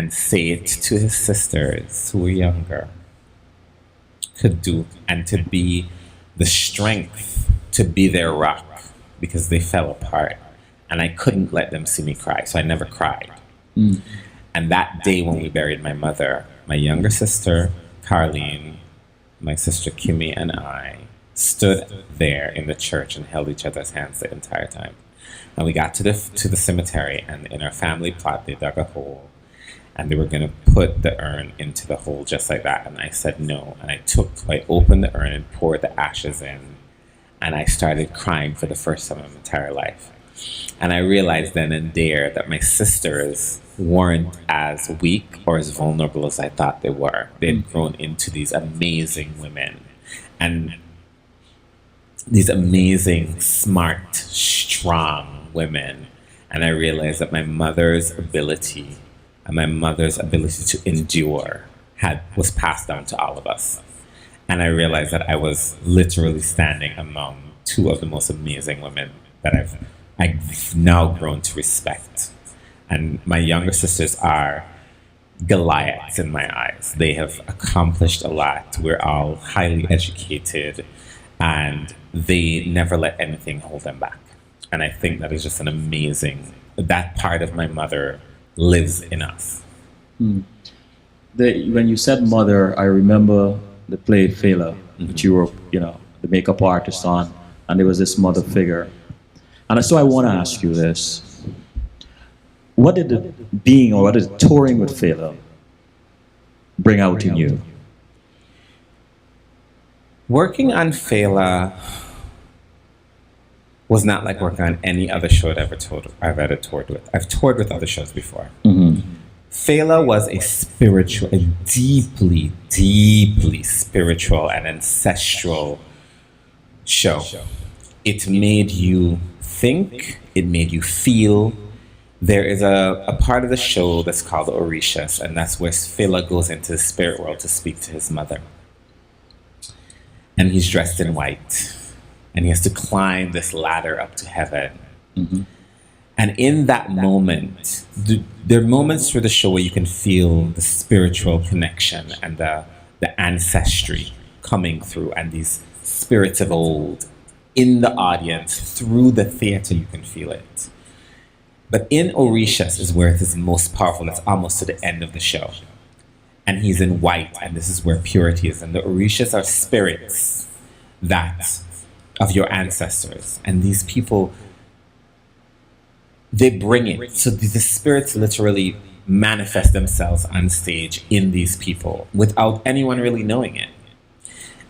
and say it to his sisters who were younger could do, and to be the strength to be their rock because they fell apart. And I couldn't let them see me cry, so I never cried. And that day when we buried my mother, my younger sister, Carlene, my sister Kimmy, and I stood there in the church and held each other's hands the entire time. And we got to the cemetery, and in our family plot, they dug a hole, and they were going to put the urn into the hole just like that. And I said no. And I opened the urn and poured the ashes in, and I started crying for the first time in my entire life. And I realized then and there that my sisters weren't as weak or as vulnerable as I thought they were. They'd grown into these amazing women, and these amazing, smart, strong women. And I realized that my mother's ability to endure was passed down to all of us. And I realized that I was literally standing among two of the most amazing women that I've now grown to respect. And my younger sisters are Goliaths in my eyes. They have accomplished a lot. We're all highly educated, and they never let anything hold them back. And I think that is just that part of my mother lives in us. When you said mother, I remember the play Fela, which you were, the makeup artist on, and there was this mother figure. And so I want to ask you this. What did touring with Fela bring out in you? Working on Fela was not like working on any other show I've ever toured with. I've toured with other shows before. Fela was a deeply, deeply spiritual and ancestral show. It made you think, it made you feel. There is a part of the show that's called the Orishas, and that's where Fela goes into the spirit world to speak to his mother. And he's dressed in white, and he has to climb this ladder up to heaven. And in that moment, there are moments through the show where you can feel the spiritual connection and the ancestry coming through, and these spirits of old in the audience. Through the theater, you can feel it. But in Orishas is where it is most powerful. It's almost to the end of the show. And he's in white, and this is where purity is. And the Orishas are spirits of your ancestors. And these people, they bring it. So the spirits literally manifest themselves on stage in these people without anyone really knowing it.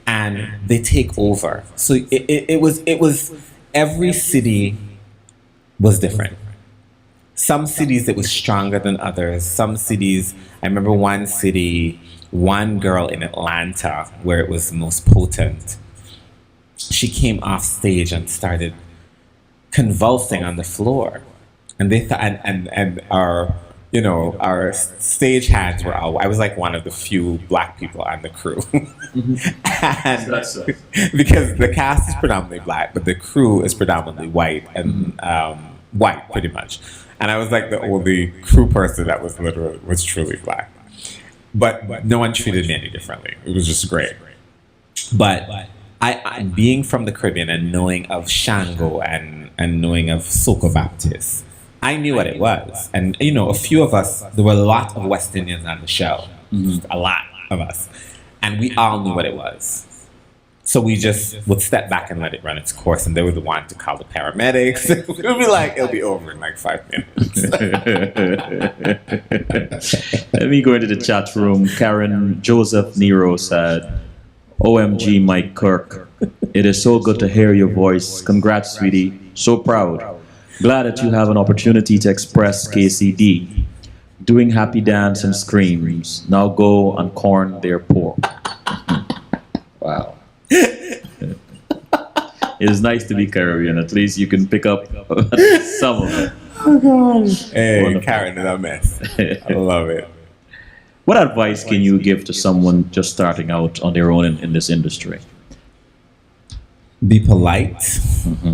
And they take over. So it was every city was different. Some cities it was stronger than others. Some cities, I remember one girl in Atlanta where it was most potent. She came off stage and started convulsing on the floor. And they thought, and our stage hands were all, I was like one of the few black people on the crew. And because the cast is predominantly black, but the crew is predominantly white and white pretty much. And I was like the only crew person that was truly black. But no one treated me any differently. It was just great. But I being from the Caribbean and knowing of Shango and knowing of Soca Baptist, I knew what it was. And, a few of us, there were a lot of West Indians on the show. A lot of us. And we all knew what it was. So we just would step back and let it run its course. And they would want to call the paramedics. It would be like, it'll be over in like 5 minutes. Let me go into the chat room. Karen Joseph Nero said, OMG, Mike Kirk. It is so good to hear your voice. Congrats, sweetie. So proud. Glad that you have an opportunity to express KCD. Doing happy dance and screams. Now go and corn their pork. Wow. It is nice to be Caribbean. At least you can pick up some of it. Oh, gosh. Hey, wonderful. Karen is a mess. I love it. What advice can you give to someone just starting out on their own in this industry? Be polite.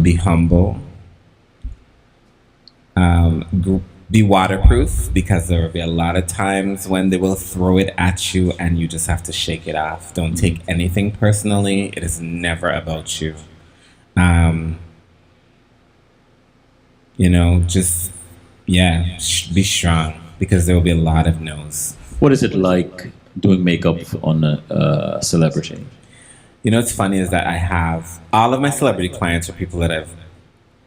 Be humble. Be waterproof because there will be a lot of times when they will throw it at you and you just have to shake it off. Don't take anything personally. It is never about you. Um, just, yeah, be strong because there will be a lot of no's. What is it like doing makeup on a celebrity? What's funny is that I have all of my celebrity clients are people that I've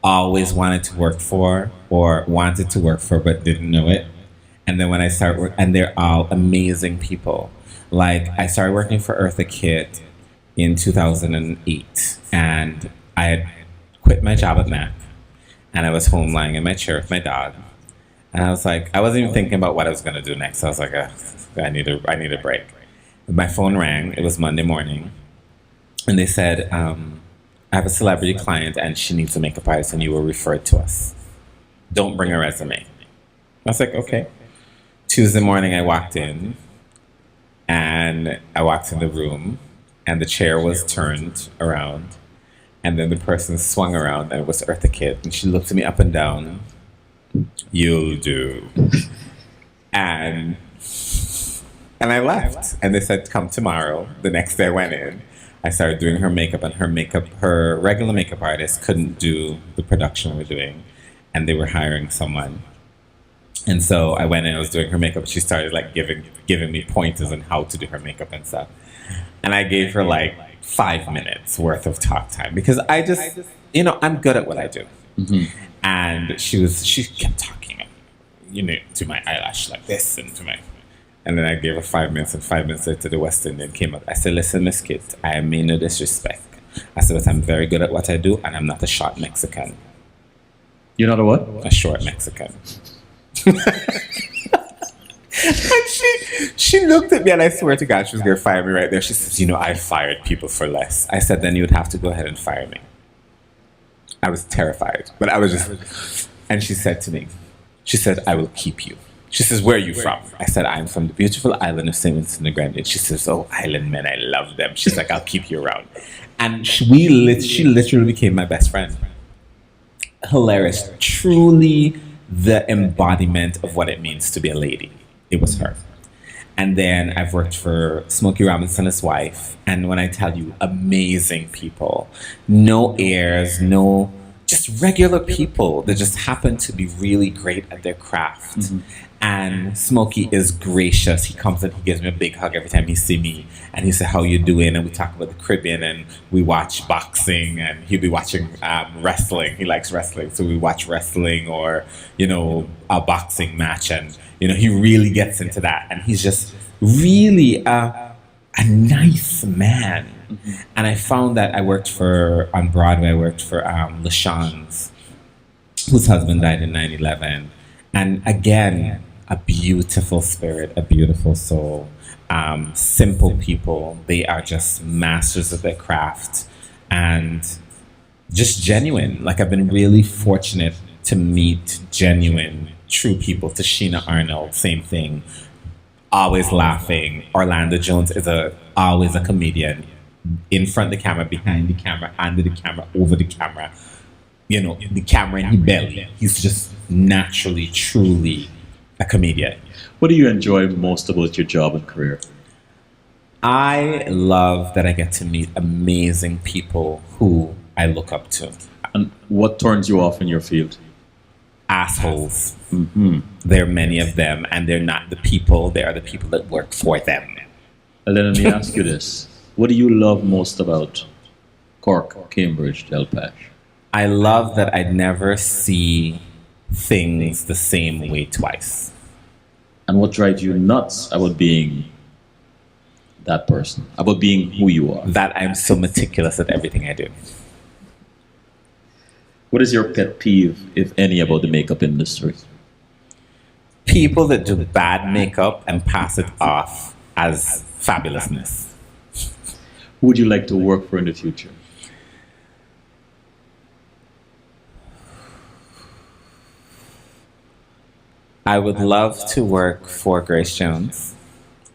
always wanted to work for or wanted to work for but didn't know it. And then when I start work, and they're all amazing people. Like I started working for Eartha Kitt in 2008, and I had quit my job at Mac, and I was home lying in my chair with my dog, and I was like, I wasn't even thinking about what I was gonna do next. I was like, I need a break. My phone rang. It was Monday morning, and they said, I have a celebrity client, and she needs a makeup artist, and you were referred to us. Don't bring a resume. I was like, okay. Tuesday morning, I walked in, and I walked in the room, and the chair was turned around, and then the person swung around, and it was Eartha Kitt, and she looked at me up and down. You'll do. And I left, and they said, come tomorrow. The next day I went in. I started doing her makeup, and her regular makeup artist couldn't do the production we were doing, and they were hiring someone. And so I went in, I was doing her makeup. She started like giving me pointers on how to do her makeup and stuff. And I gave her like 5 minutes worth of talk time because I just, I'm good at what I do. Mm-hmm. And she kept talking, to my eyelash like this and then I gave her 5 minutes, and 5 minutes later the West Indian came up. I said, listen, Miss Kitt, I mean no disrespect. I said, but I'm very good at what I do, and I'm not a short Mexican. You're not a what? A short Mexican. And she looked at me, and I swear to God, she was going to fire me right there. She says, I fired people for less. I said, then you would have to go ahead and fire me. I was terrified, but I was just, and she said to me, I will keep you. She says, where are you from? I said, I'm from the beautiful island of St. Vincent and Grenadine. She says, oh, island men, I love them. She's like, I'll keep you around. And she literally became my best friend. Hilarious. Truly the embodiment of what it means to be a lady. It was her. And then I've worked for Smokey Robinson, his wife. And when I tell you, amazing people, no airs, just regular people that just happen to be really great at their craft. Mm-hmm. And Smokey is gracious. He comes and he gives me a big hug every time he sees me. And he said, how you doing? And we talk about the Caribbean, and we watch boxing, and he'll be watching wrestling. He likes wrestling. So we watch wrestling or, a boxing match. And, he really gets into that. And he's just really a nice man. Mm-hmm. And I found that on Broadway, I worked for LaShawn's, whose husband died in 9/11. And again, a beautiful spirit, a beautiful soul, simple people. They are just masters of their craft and just genuine. Like I've been really fortunate to meet genuine, true people. Tashina Arnold, same thing. Always laughing. Orlando Jones is always a comedian. In front of the camera, behind the camera, under the camera, over the camera. The camera in his belly. He's just naturally, truly a comedian. What do you enjoy most about your job and career? I love that I get to meet amazing people who I look up to. And what turns you off in your field? Assholes. Mm-hmm. There are many of them, and they're not the people. They are the people that work for them. And then let me ask you this. What do you love most about Cork, Cambridge, Peche? I love that I never see things the same way twice. And what drives you nuts about being that person, about being who you are? That I'm so meticulous at everything I do. What is your pet peeve, if any, about the makeup industry? People that do bad makeup and pass it off as fabulousness. Who would you like to work for in the future? I would love to work for Grace Jones.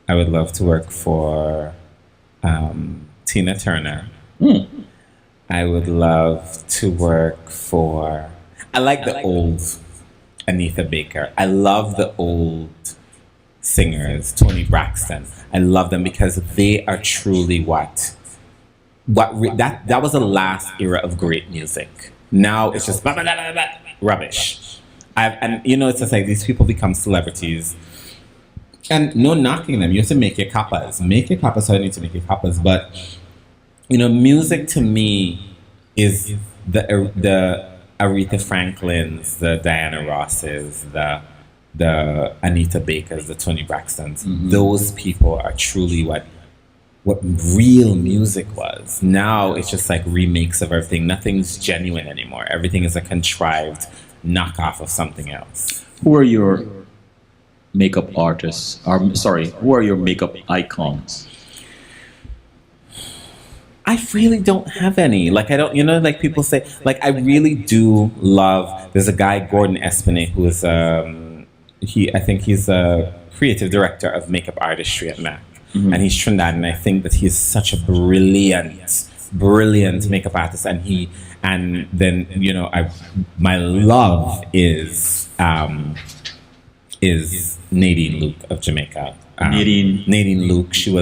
I would love to work for Tina Turner. Mm. I would love to work for... I like the old Anita Baker. I love the old singers, Tony Braxton. I love them because they are truly that was the last era of great music. Now it's just blah, blah, blah, blah, blah, rubbish. And it's just like these people become celebrities. And no knocking them. You have to make your kappas. Make your kappas how you need to make your kappas. But music to me is the Aretha Franklins, the Diana Rosses, the Anita Bakers, the Tony Braxtons. Mm-hmm. Those people are truly what real music was. Now it's just like remakes of everything. Nothing's genuine anymore. Everything is a contrived knockoff of something else. Who are your makeup artists? Who are your makeup icons? I really don't have any. Like, I don't, like people say, like, I really do love, there's a guy, Gordon Espinay, who is, I think he's a creative director of makeup artistry at MAC. Mm-hmm. And he's Trinidad, and I think that he's such a brilliant makeup artist. And then, my love is Nadine Luke of Jamaica. Nadine Luke, she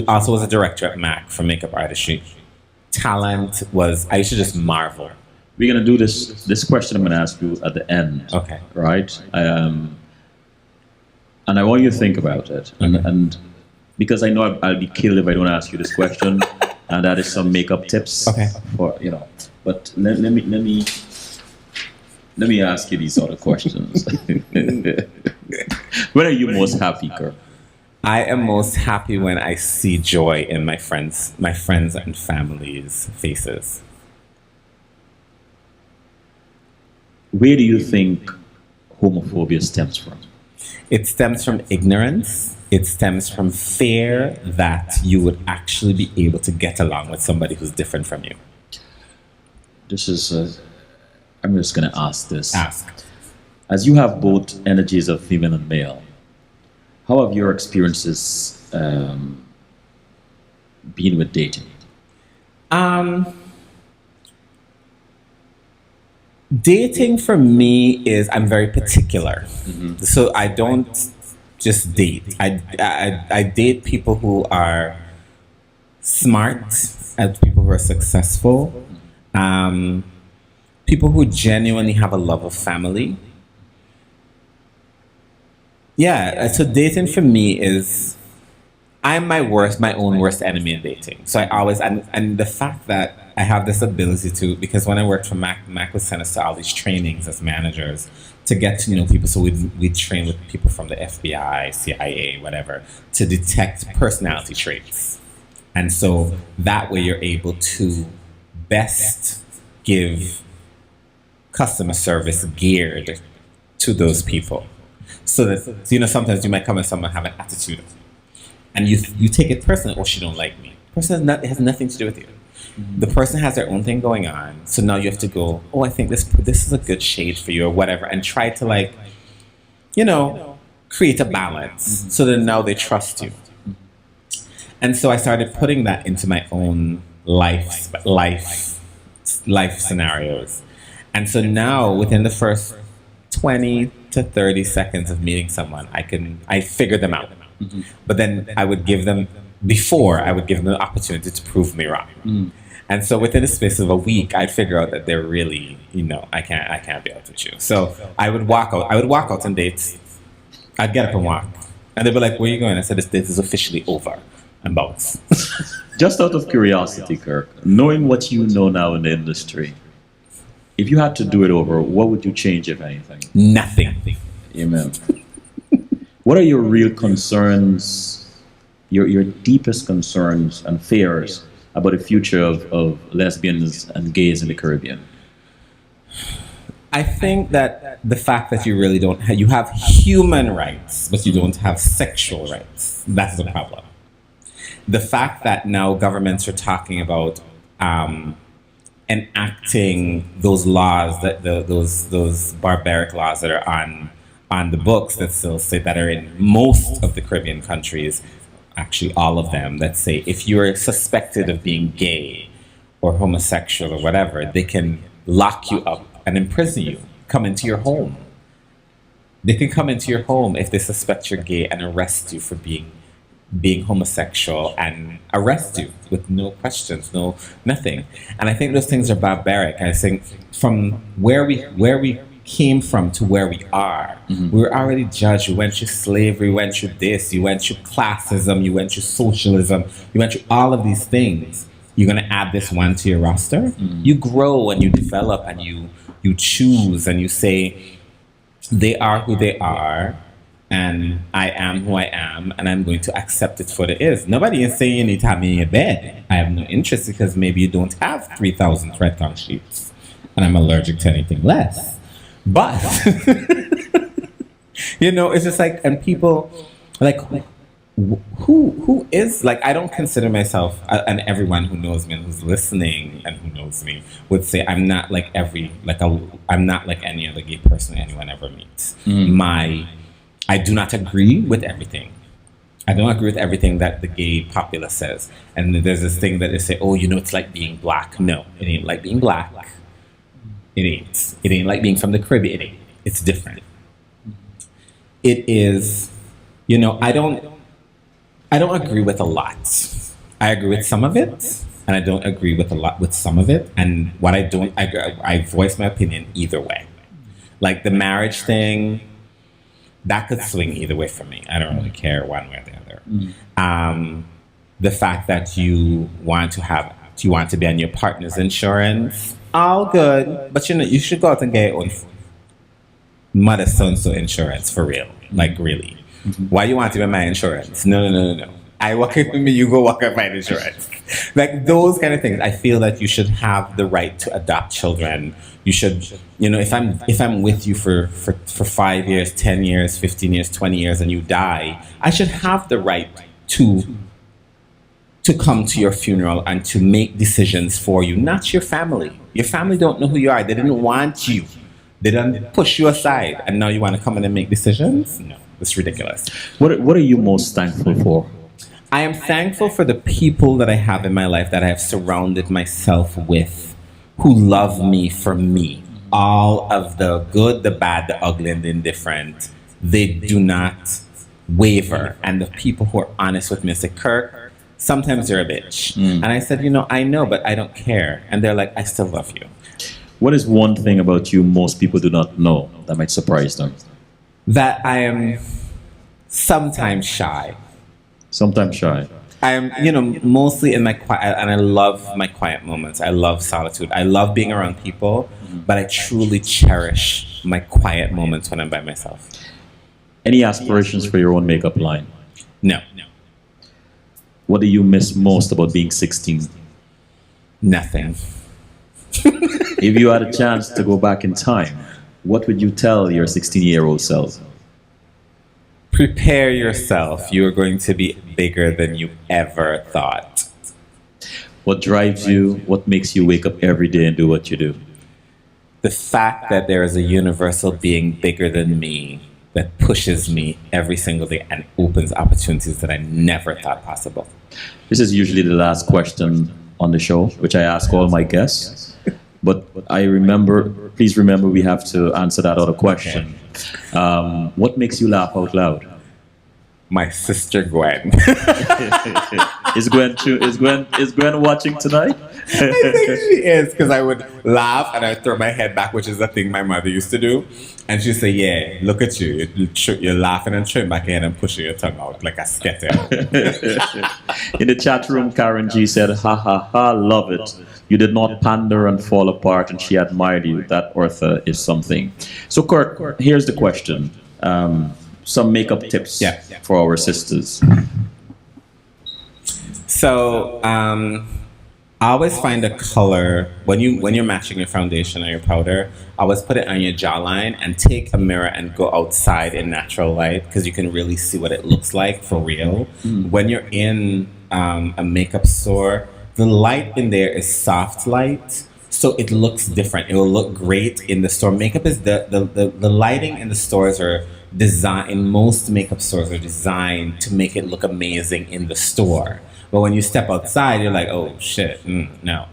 also was a director at MAC for makeup artistry. Talent was, I used to just marvel. We're gonna do this question I'm gonna ask you at the end. Okay. Right? And I want you to think about it. And because I know I'll be killed if I don't ask you this question, and that is some makeup tips. Okay. But let me ask you these other questions. When are you most happy, Kirk? I am most happy when I see joy in my friends and family's faces. Where do you think homophobia stems from? It stems from ignorance. It stems from fear that you would actually be able to get along with somebody who's different from you. This is, I'm just going to ask this. Ask. As you have both energies of female and male, how have your experiences been with dating? Dating for me is, I'm very particular. Mm-hmm. So I don't just date. I date people who are smart and people who are successful. People who genuinely have a love of family. Yeah, so dating for me is, I'm my own worst enemy in dating. So I always, and the fact that I have this ability to, because when I worked for Mac would send us to all these trainings as managers to get to know people. So we'd train with people from the FBI, CIA, whatever, to detect personality traits. And so that way you're able to best give customer service geared to those people. So that, sometimes you might come and someone have an attitude and you take it personally, she don't like me. Person it has nothing to do with you. Mm-hmm. The person has their own thing going on. So now you have to go, I think this is a good shade for you or whatever, and try to create a balance. Mm-hmm. So that now they trust you. And so I started putting that into my own life scenarios. And so now within the first 20 to 30 seconds of meeting someone, I figure them out. Mm-hmm. But then I would give them the opportunity to prove me wrong. Mm. And so within the space of a week, I'd figure out that they're really, I can't be out with you. So I would walk out on dates. I'd get up and walk. And they'd be like, where are you going? I said, this date is officially over. And bounce. Just out of curiosity, Kirk, knowing what you know now in the industry, if you had to do it over, what would you change, if anything? Nothing. Amen. What are your real concerns, your deepest concerns and fears about the future of lesbians and gays in the Caribbean? I think that the fact that you really you have human rights, but you don't have sexual rights, that's the problem. The fact that now governments are talking about enacting those laws, those barbaric laws that are on the books that still say, that are in most of the Caribbean countries, actually all of them, that say if you're suspected of being gay or homosexual or whatever, they can lock you up and imprison you, come into your home They can come into your home if they suspect you're gay and arrest you for being homosexual and arrest you with no questions, no nothing. And I think those things are barbaric. I think from where we came from to where we are, we were already judged. We went through slavery, we went through this, you went through classism, you went through socialism, you went through all of these things. You're gonna add this one to your roster. You grow and you develop and you choose and you say, they are who they are, and I am who I am, and I'm going to accept it for what it is. Nobody is saying you need to have me in your bed. I have no interest because maybe you don't have 3,000 thread count sheets, and I'm allergic to anything less. But, it's just like, and people, like, who is, like, I don't consider myself, and everyone who knows me and who's listening and who knows me would say I'm not like I'm not like any other gay person anyone ever meets. I do not agree with everything. I don't agree with everything that the gay populace says. And there's this thing that they say, oh, it's like being black. No, it ain't like being black. It ain't. It ain't like being from the Caribbean. It ain't. It's different. It is, I don't agree with a lot. I agree with some of it, and I don't agree with a lot with some of it. And what I voice my opinion either way. Like the marriage thing, that could swing either way for me. I don't really care one way or the other. The fact that you want to be on your partner's insurance, all good, but you should go out and get your own mother so insurance for real, like really. Why you want to be my insurance? No. I walk in with me, you go walk up my insurance. Like those kind of things. I feel that you should have the right to adopt children. You should, if I'm with you for 5 years, 10 years, 15 years, 20 years, and you die, I should have the right to come to your funeral and to make decisions for you, not your family. Your family don't know who you are. They didn't want you. They didn't push you aside, and now you want to come in and make decisions? No. It's ridiculous. What are you most thankful for? I am thankful for the people that I have in my life that I have surrounded myself with who love me for me. All of the good, the bad, the ugly, and the indifferent. They do not waver. And the people who are honest with me say, Kirk, sometimes you're a bitch. And I said, I know, but I don't care. And they're like, I still love you. What is one thing about you most people do not know that might surprise them? That I am sometimes shy. Sometimes shy. I am, mostly in my quiet, and I love my quiet moments. I love solitude. I love being around people, but I truly cherish my quiet moments when I'm by myself. Any aspirations for your own makeup line? No. What do you miss most about being 16? Nothing. If you had a chance to go back in time, what would you tell your 16-year-old self? Prepare yourself. You are going to be bigger than you ever thought. What drives you? What makes you wake up every day and do what you do? The fact that there is a universal being bigger than me that pushes me every single day and opens opportunities that I never thought possible. This is usually the last question on the show, which I ask all my guests. But please remember we have to answer that other question. What makes you laugh out loud? My sister Gwen. Is Gwen watching tonight? I think she is, because I would laugh and I'd throw my head back, which is the thing my mother used to do. And she'd say, yeah, look at you. You're laughing and throwing back your head and pushing your tongue out like a scatter. In the chat room, Karen G said, ha ha ha, love it. You did not pander and fall apart, and she admired you. That author is something. So, Kirk, here's the question. Some makeup tips for our sisters. So, I always find a color when you're matching your foundation or your powder. Always put it on your jawline and take a mirror and go outside in natural light, because you can really see what it looks like for real. When you're in a makeup store, the light in there is soft light, so it looks different. It will look great in the store. Makeup is the lighting in the stores are designed. In most makeup stores are designed to make it look amazing in the store. But when you step outside, you're like, oh shit, no.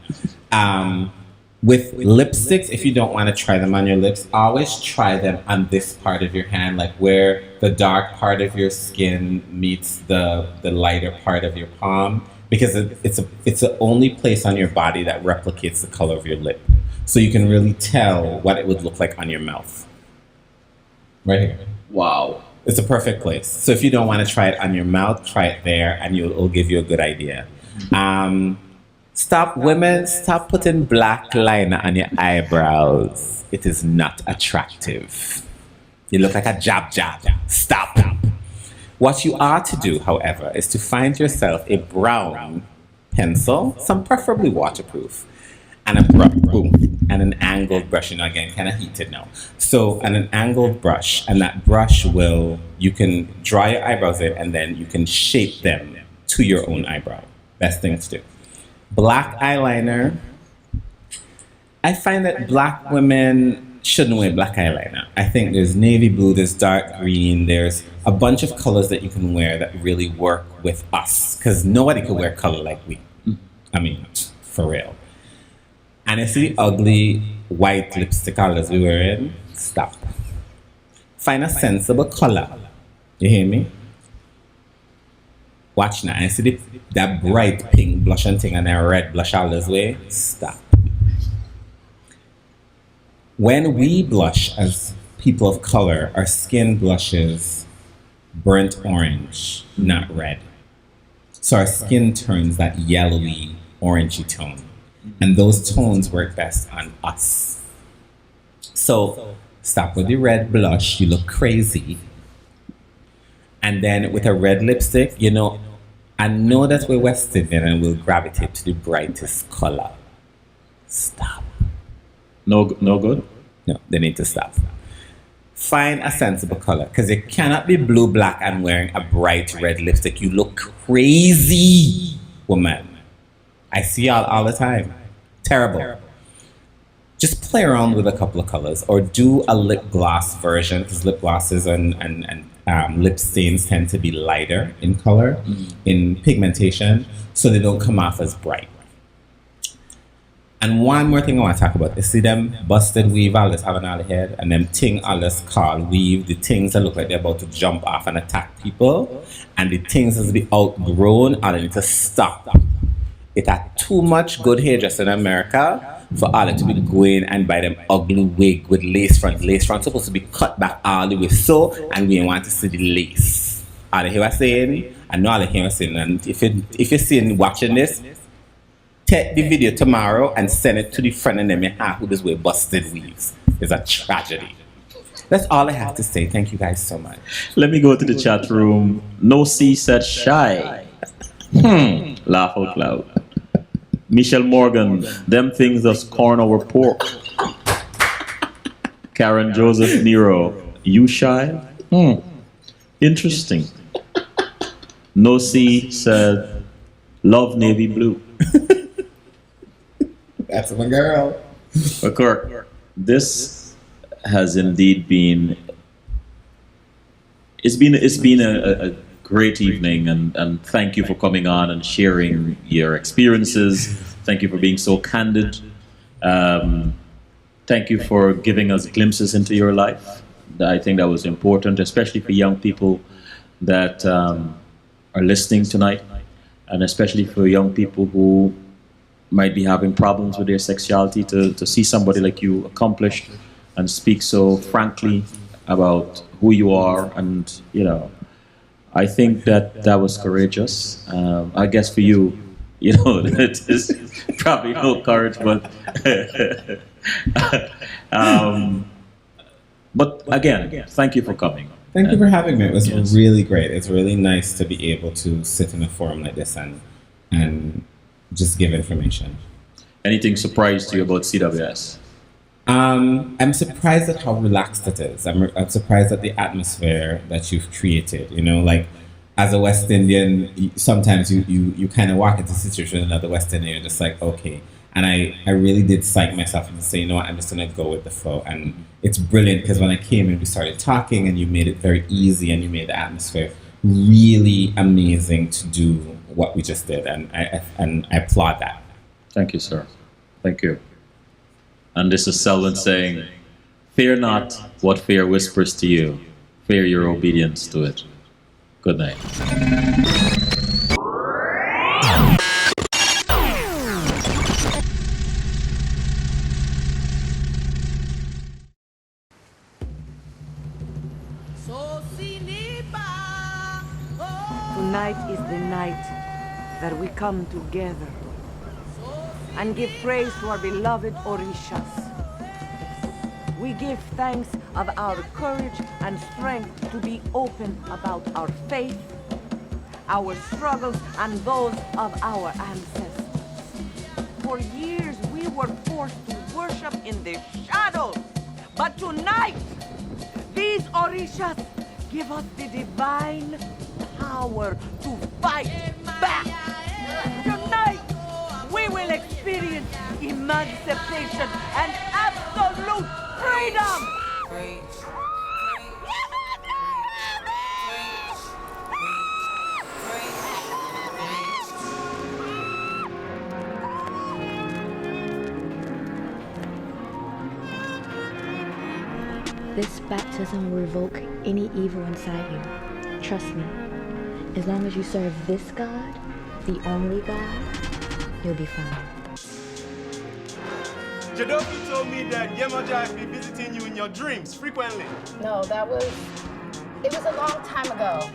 With lipsticks, if you don't want to try them on your lips, always try them on this part of your hand, like where the dark part of your skin meets the lighter part of your palm, because it's the only place on your body that replicates the color of your lip. So you can really tell what it would look like on your mouth. Right here. Wow. It's a perfect place. So if you don't want to try it on your mouth, try it there, and it'll give you a good idea. Stop putting black liner on your eyebrows. It is not attractive. You look like a jab. Stop. What you are to do, however, is to find yourself a brown pencil, some preferably waterproof, and a brush, and an angled brush. Again, kind of heated now. So, and an angled brush, and that brush you can draw your eyebrows in, and then you can shape them to your own eyebrow. Best thing to do. Black eyeliner. I find that black women shouldn't wear black eyeliner. I think there's navy blue, there's dark green, there's a bunch of colors that you can wear that really work with us, because nobody could wear color like we. I mean, for real. And you see the ugly white lipstick colors we were in? Stop. Find a sensible color. You hear me? Watch now. I see that bright pink blush and thing and that red blush all this way. Stop. When we blush as people of color, our skin blushes burnt orange, not red. So our skin turns that yellowy, orangey tone. And those tones work best on us. So stop with the red blush, you look crazy. And then with a red lipstick, I know that we're West Indian and we'll gravitate to the brightest color. Stop. No good? No, they need to stop. Find a sensible color, because it cannot be blue, black, and wearing a bright red lipstick. You look crazy, woman. I see y'all all the time. Terrible. Just play around with a couple of colors, or do a lip gloss version, because lip glosses and lip stains tend to be lighter in color, in pigmentation, so they don't come off as bright. And one more thing I want to talk about. You see them busted weave all this having all the head, and them thing all this called weave, the things that look like they're about to jump off and attack people, and the things that be outgrown, all they need to stop. It had too much good hairdresser in America for all it to be going and buy them ugly wig with lace front. Lace front supposed to be cut back all the way so, and we want to see the lace. All the hear what I'm saying? I know all the hear what I'm saying. And if you're seeing watching this, take the video tomorrow and send it to the friend and them who this way busted weaves. It's a tragedy. That's all I have to say. Thank you guys so much. Let me go to the chat room. No C said shy. Laugh out loud. Michelle Morgan, them things that's corn over pork. Karen Joseph Nero, you shy? Interesting. No C said, love navy blue. That's my girl. But Kirk, this has indeed been. It's been a great evening, and thank you for coming on and sharing your experiences. Thank you for being so candid. Thank you for giving us glimpses into your life. I think that was important, especially for young people that are listening tonight, and especially for young people who might be having problems with their sexuality, to see somebody like you accomplished and speak so frankly about who you are. And I think that was courageous. I guess for you, it is probably no courage, but again, thank you for coming. Thank you for having me. It was really great. It's really nice to be able to sit in a forum like this and just give information. Anything surprised you about CWS? I'm surprised at how relaxed it is. I'm surprised at the atmosphere that you've created. Like as a West Indian, sometimes you kind of walk into a situation with another West Indian, you're just like, okay. And I really did psych myself and say, I'm just going to go with the flow. And it's brilliant because when I came in, we started talking and you made it very easy and you made the atmosphere really amazing to do what we just did. And I applaud that. Thank you, sir. Thank you. And this is Selwyn saying, fear not what fear whispers to you, fear your obedience to it. Good night. Tonight is the night that we come together and give praise to our beloved Orishas. We give thanks of our courage and strength to be open about our faith, our struggles, and those of our ancestors. For years, we were forced to worship in the shadows, but tonight, these Orishas give us the divine power to fight back. Tonight, we will experience emancipation and absolute freedom. This baptism will revoke any evil inside you. Trust me. As long as you serve this God, the only God, you'll be fine. Jadoki told me that Yemajai be visiting you in your dreams frequently. No, it was a long time ago.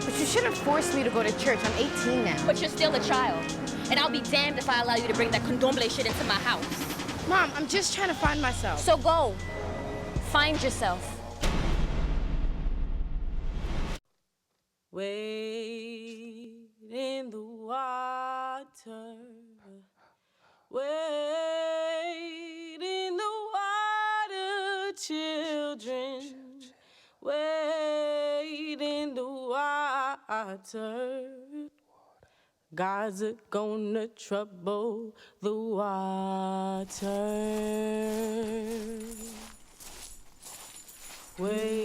But you shouldn't force me to go to church. I'm 18 now. But you're still a child. And I'll be damned if I allow you to bring that condomble shit into my house. Mom, I'm just trying to find myself. So go. Find yourself. Wade in the water. Wade in the water, children. Wade in the water. God's gonna trouble the water. Wade